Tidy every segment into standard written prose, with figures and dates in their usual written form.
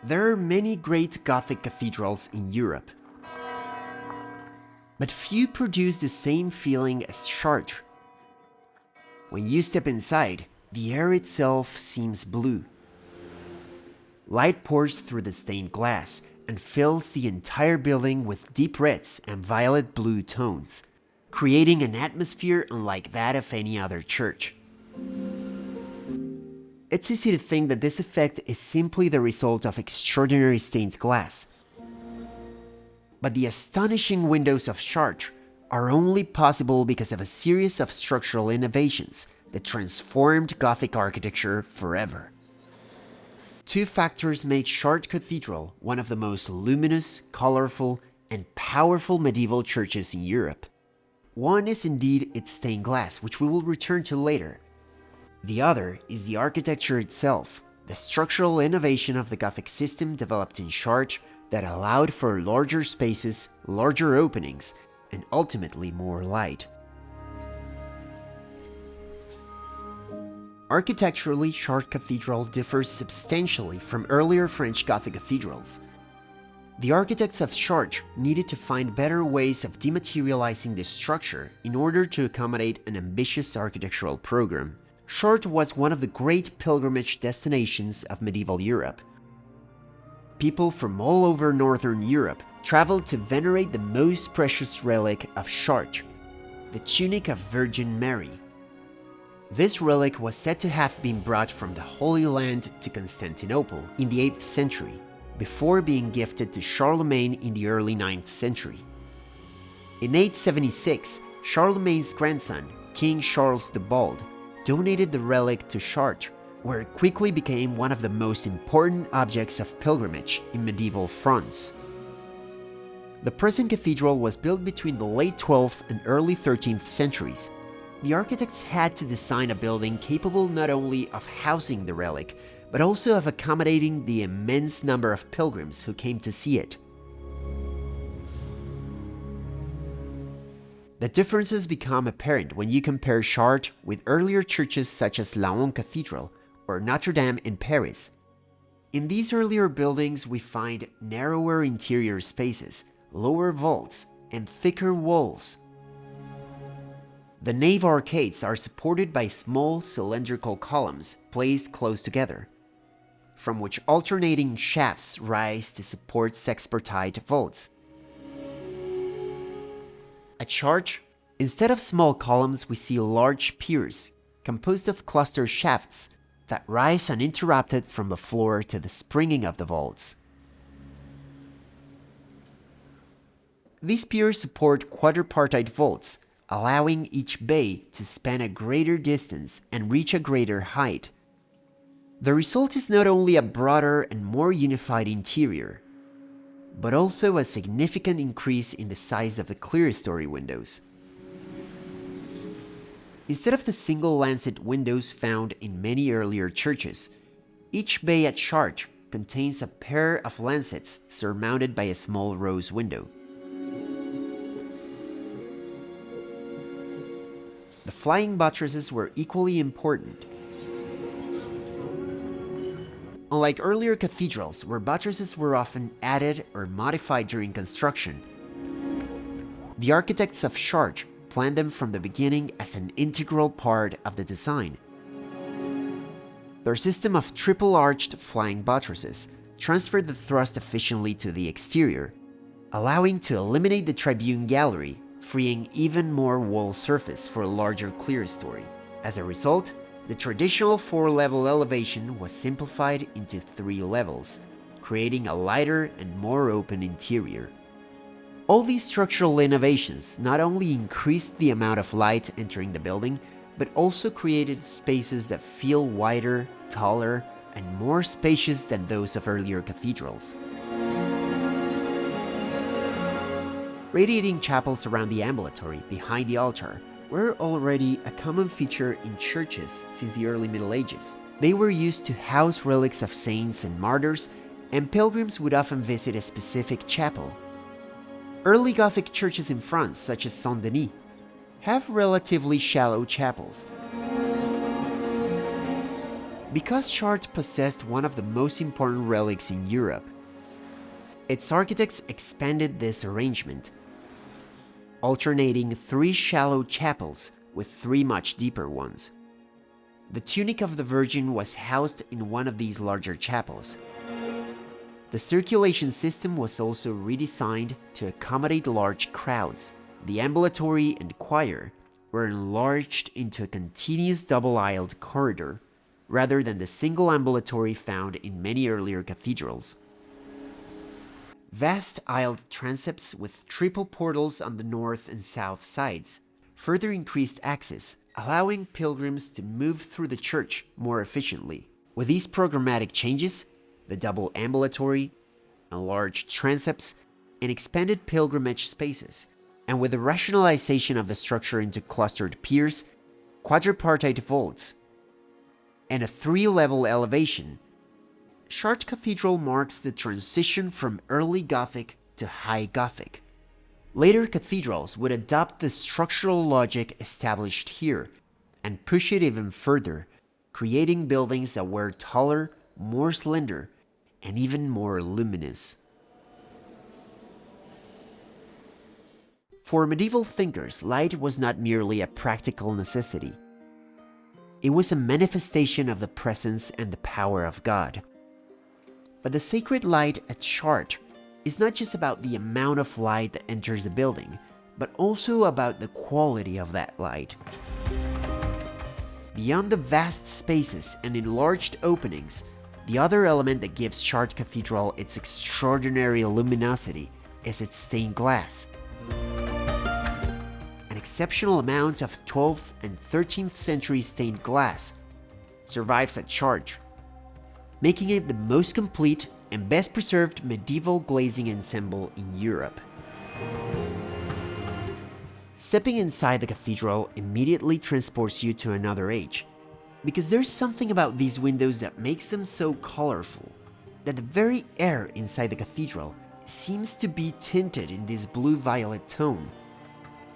There are many great Gothic cathedrals in Europe, but few produce the same feeling as Chartres. When you step inside, the air itself seems blue. Light pours through the stained glass and fills the entire building with deep reds and violet blue tones, creating an atmosphere unlike that of any other church. It's easy to think that this effect is simply the result of extraordinary stained glass. But the astonishing windows of Chartres are only possible because of a series of structural innovations that transformed Gothic architecture forever. Two factors make Chartres Cathedral one of the most luminous, colorful, and powerful medieval churches in Europe. One is indeed its stained glass, which we will return to later. The other is the architecture itself, the structural innovation of the Gothic system developed in Chartres that allowed for larger spaces, larger openings, and ultimately more light. Architecturally, Chartres Cathedral differs substantially from earlier French Gothic cathedrals. The architects of Chartres needed to find better ways of dematerializing the structure in order to accommodate an ambitious architectural program. Chartres was one of the great pilgrimage destinations of medieval Europe. People from all over northern Europe traveled to venerate the most precious relic of Chartres, the Tunic of Virgin Mary. This relic was said to have been brought from the Holy Land to Constantinople in the 8th century, before being gifted to Charlemagne in the early 9th century. In 876, Charlemagne's grandson, King Charles the Bald, donated the relic to Chartres, where it quickly became one of the most important objects of pilgrimage in medieval France. The present cathedral was built between the late 12th and early 13th centuries. The architects had to design a building capable not only of housing the relic, but also of accommodating the immense number of pilgrims who came to see it. The differences become apparent when you compare Chartres with earlier churches such as Laon Cathedral or Notre Dame in Paris. In these earlier buildings, we find narrower interior spaces, lower vaults, and thicker walls. The nave arcades are supported by small cylindrical columns placed close together, from which alternating shafts rise to support sexpartite vaults. At Chartres, instead of small columns, we see large piers composed of cluster shafts that rise uninterrupted from the floor to the springing of the vaults. These piers support quadripartite vaults, allowing each bay to span a greater distance and reach a greater height. The result is not only a broader and more unified interior, but also a significant increase in the size of the clerestory windows. Instead of the single lancet windows found in many earlier churches, each bay at Chartres contains a pair of lancets surmounted by a small rose window. The flying buttresses were equally important. Unlike earlier cathedrals, where buttresses were often added or modified during construction, the architects of Chartres planned them from the beginning as an integral part of the design. Their system of triple-arched flying buttresses transferred the thrust efficiently to the exterior, allowing to eliminate the tribune gallery, freeing even more wall surface for a larger clerestory. As a result, the traditional 4-level elevation was simplified into 3 levels, creating a lighter and more open interior. All these structural innovations not only increased the amount of light entering the building, but also created spaces that feel wider, taller, and more spacious than those of earlier cathedrals. Radiating chapels around the ambulatory, behind the altar, were already a common feature in churches since the early Middle Ages. They were used to house relics of saints and martyrs, and pilgrims would often visit a specific chapel. Early Gothic churches in France, such as Saint-Denis, have relatively shallow chapels. Because Chartres possessed one of the most important relics in Europe, its architects expanded this arrangement, alternating 3 shallow chapels with 3 much deeper ones. The Tunic of the Virgin was housed in one of these larger chapels. The circulation system was also redesigned to accommodate large crowds. The ambulatory and choir were enlarged into a continuous double-aisled corridor, rather than the single ambulatory found in many earlier cathedrals. Vast aisled transepts with triple portals on the north and south sides further increased access, allowing pilgrims to move through the church more efficiently. With these programmatic changes, the double ambulatory, enlarged transepts, and expanded pilgrimage spaces, and with the rationalization of the structure into clustered piers, quadripartite vaults, and a 3-level elevation, Chartres Cathedral marks the transition from early Gothic to High Gothic. Later cathedrals would adopt the structural logic established here and push it even further, creating buildings that were taller, more slender, and even more luminous. For medieval thinkers, light was not merely a practical necessity. It was a manifestation of the presence and the power of God. But the sacred light at Chartres is not just about the amount of light that enters a building, but also about the quality of that light. Beyond the vast spaces and enlarged openings, the other element that gives Chartres Cathedral its extraordinary luminosity is its stained glass. An exceptional amount of 12th and 13th century stained glass survives at Chartres, making it the most complete and best preserved medieval glazing ensemble in Europe. Stepping inside the cathedral immediately transports you to another age, because there's something about these windows that makes them so colorful, that the very air inside the cathedral seems to be tinted in this blue-violet tone,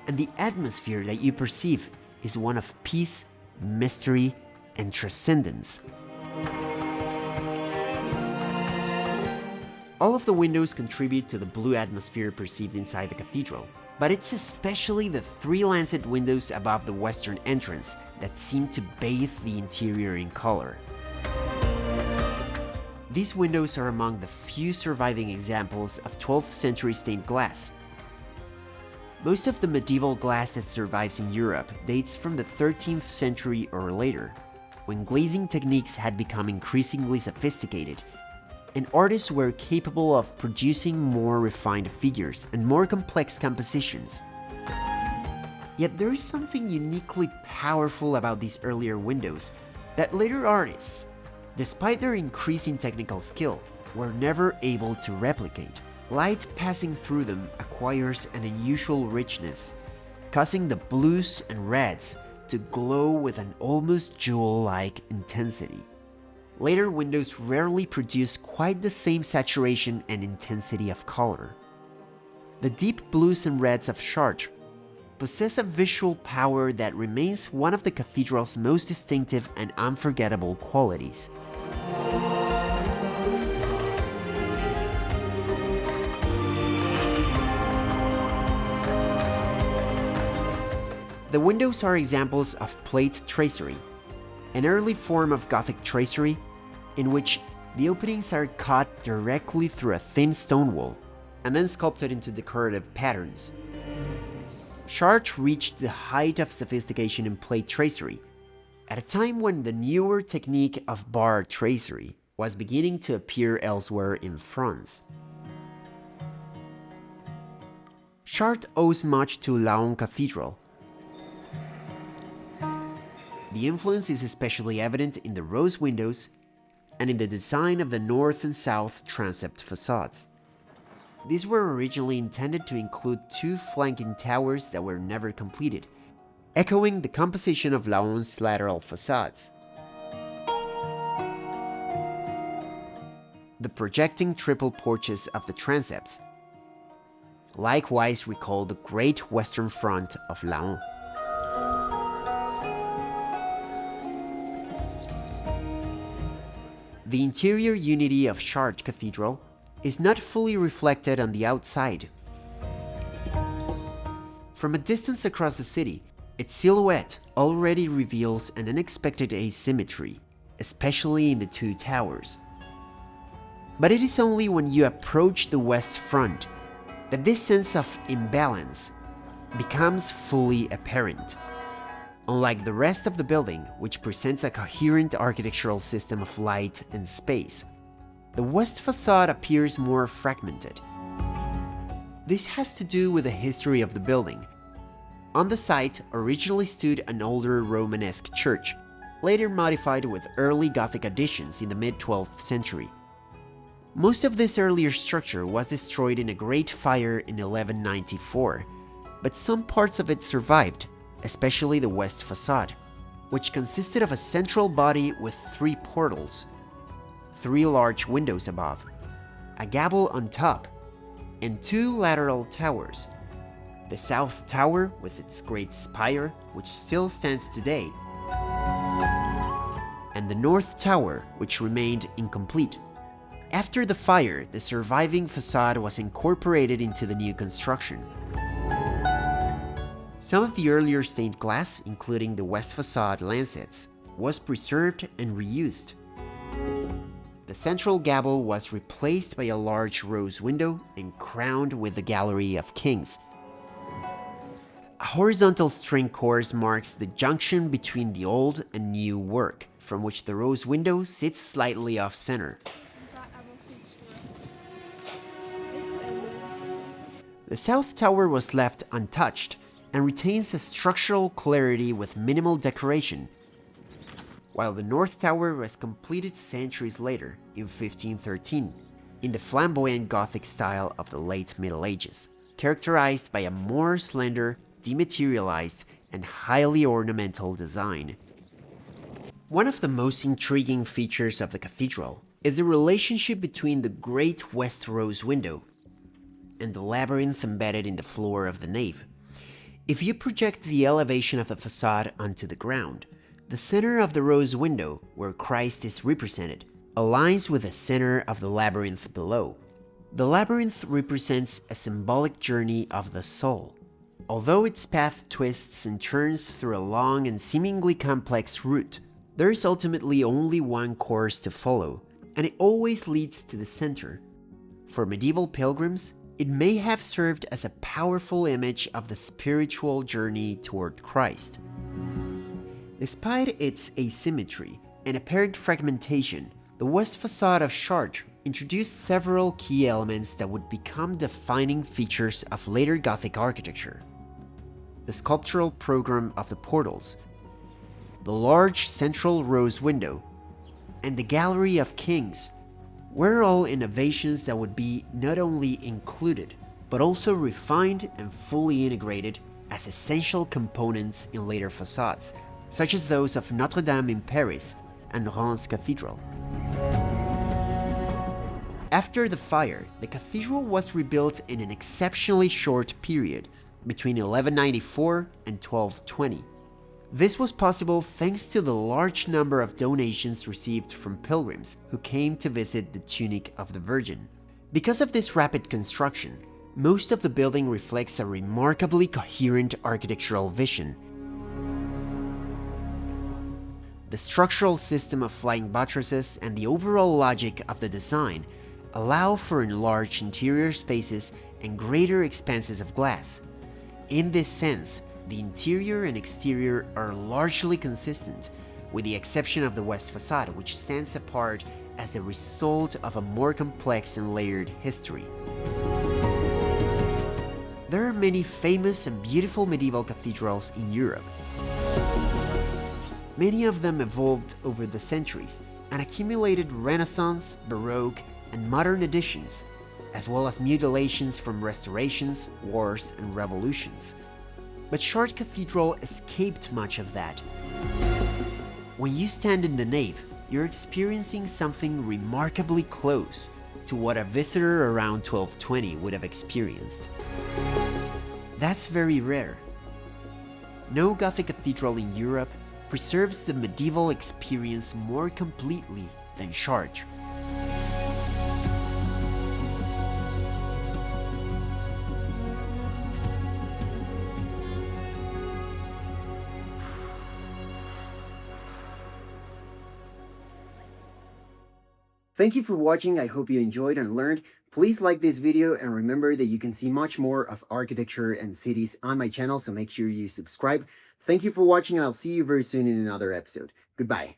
and the atmosphere that you perceive is one of peace, mystery, and transcendence. All of the windows contribute to the blue atmosphere perceived inside the cathedral, but it's especially the 3 lancet windows above the western entrance that seem to bathe the interior in color. These windows are among the few surviving examples of 12th century stained glass. Most of the medieval glass that survives in Europe dates from the 13th century or later, when glazing techniques had become increasingly sophisticated, and artists were capable of producing more refined figures and more complex compositions. Yet there is something uniquely powerful about these earlier windows that later artists, despite their increasing technical skill, were never able to replicate. Light passing through them acquires an unusual richness, causing the blues and reds to glow with an almost jewel-like intensity. Later windows rarely produce quite the same saturation and intensity of color. The deep blues and reds of Chartres possess a visual power that remains one of the cathedral's most distinctive and unforgettable qualities. The windows are examples of plate tracery, an early form of Gothic tracery in which the openings are cut directly through a thin stone wall and then sculpted into decorative patterns. Chartres reached the height of sophistication in plate tracery at a time when the newer technique of bar tracery was beginning to appear elsewhere in France. Chartres owes much to Laon Cathedral. The influence is especially evident in the rose windows and in the design of the north and south transept facades. These were originally intended to include 2 flanking towers that were never completed, echoing the composition of Laon's lateral facades. The projecting triple porches of the transepts likewise recall the great western front of Laon. The interior unity of Chartres Cathedral is not fully reflected on the outside. From a distance across the city, its silhouette already reveals an unexpected asymmetry, especially in the two towers. But it is only when you approach the west front that this sense of imbalance becomes fully apparent. Unlike the rest of the building, which presents a coherent architectural system of light and space, the west facade appears more fragmented. This has to do with the history of the building. On the site originally stood an older Romanesque church, later modified with early Gothic additions in the mid-12th century. Most of this earlier structure was destroyed in a great fire in 1194, but some parts of it survived, especially the west facade, which consisted of a central body with 3 portals, 3 large windows above, a gable on top, and 2 lateral towers. The south tower with its great spire, which still stands today, and the north tower, which remained incomplete. After the fire, the surviving facade was incorporated into the new construction. Some of the earlier stained glass, including the west facade lancets, was preserved and reused. The central gable was replaced by a large rose window and crowned with the Gallery of Kings. A horizontal string course marks the junction between the old and new work, from which the rose window sits slightly off-center. The south tower was left untouched and retains a structural clarity with minimal decoration, while the north tower was completed centuries later, in 1513, in the flamboyant Gothic style of the late Middle Ages, characterized by a more slender, dematerialized, and highly ornamental design. One of the most intriguing features of the cathedral is the relationship between the great west rose window and the labyrinth embedded in the floor of the nave. If you project the elevation of the facade onto the ground, the center of the rose window, where Christ is represented, aligns with the center of the labyrinth below. The labyrinth represents a symbolic journey of the soul. Although its path twists and turns through a long and seemingly complex route, there is ultimately only one course to follow, and it always leads to the center. For medieval pilgrims, it may have served as a powerful image of the spiritual journey toward Christ. Despite its asymmetry and apparent fragmentation, the west facade of Chartres introduced several key elements that would become defining features of later Gothic architecture. The sculptural program of the portals, the large central rose window, and the Gallery of Kings were all innovations that would be not only included, but also refined and fully integrated as essential components in later facades, such as those of Notre Dame in Paris and Reims Cathedral. After the fire, the cathedral was rebuilt in an exceptionally short period, between 1194 and 1220. This was possible thanks to the large number of donations received from pilgrims who came to visit the Tunic of the Virgin. Because of this rapid construction, most of the building reflects a remarkably coherent architectural vision. The structural system of flying buttresses and the overall logic of the design allow for enlarged interior spaces and greater expanses of glass. In this sense, the interior and exterior are largely consistent, with the exception of the west facade, which stands apart as a result of a more complex and layered history. There are many famous and beautiful medieval cathedrals in Europe. Many of them evolved over the centuries and accumulated Renaissance, Baroque, and modern additions, as well as mutilations from restorations, wars, and revolutions. But Chartres Cathedral escaped much of that. When you stand in the nave, you're experiencing something remarkably close to what a visitor around 1220 would have experienced. That's very rare. No Gothic cathedral in Europe preserves the medieval experience more completely than Chartres. Thank you for watching. I hope you enjoyed and learned. Please like this video and remember that you can see much more of architecture and cities on my channel, so make sure you subscribe. Thank you for watching and I'll see you very soon in another episode. Goodbye.